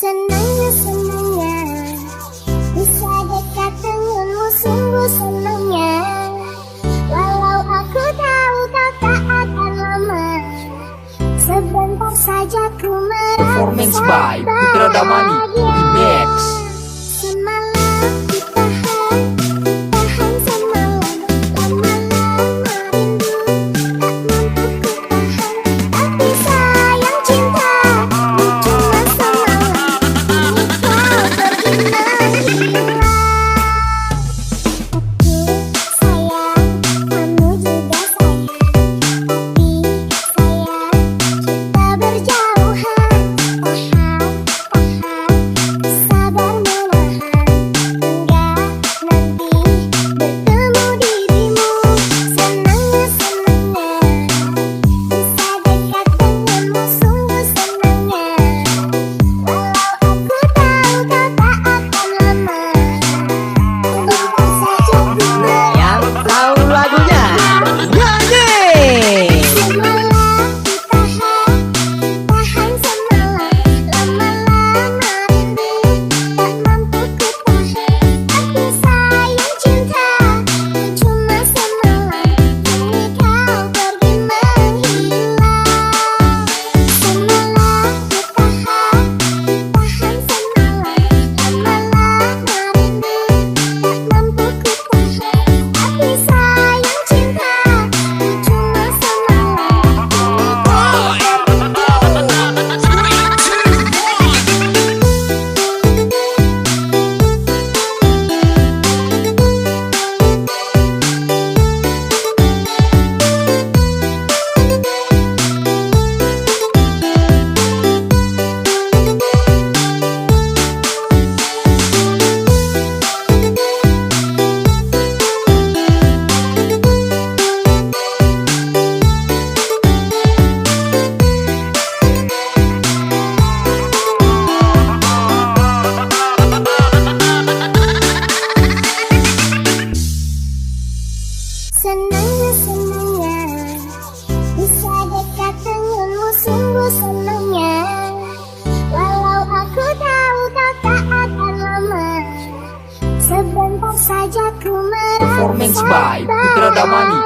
Senangnya bisa dekat denganmu, sungguh senangnya. Walau aku tahu kau tak akan lama, sebentar saja ku merasa Performance by Putra Damani Remix. Semalam ditahan, tahan semalam, lama-lama rindu tak mampu ku tahan. Tapi sayang cinta cuma semalam, kini kau pergi menghilang. Aku sayang, kamu juga sayang, tapi sayang kita berjauhan. Tahan, sabar menahan, hingga nanti bertemu dirimu. Senangnya bisa dekat denganmu, sungguh senangnya. Walau aku tahu kau tak akan lama, sebentar saja ku Yang tahu lagunya nyanyi. Semalam ditahan, tahan semalam, lama-lama rindu tak mampu ku tahan. Tapi sayang cinta cuma semalam, kini kau pergi menghilang. Semalam ditahan, tahan semalam, lama-lama rindu tak mampu ku tahan. Tapi sayang cinta cuma semalam, kini kau Senangnya bisa dekat denganmu, sungguh senangnya. Walau aku tahu kau tak akan lama, sebentar saja ku merasa Performance by Putra Damani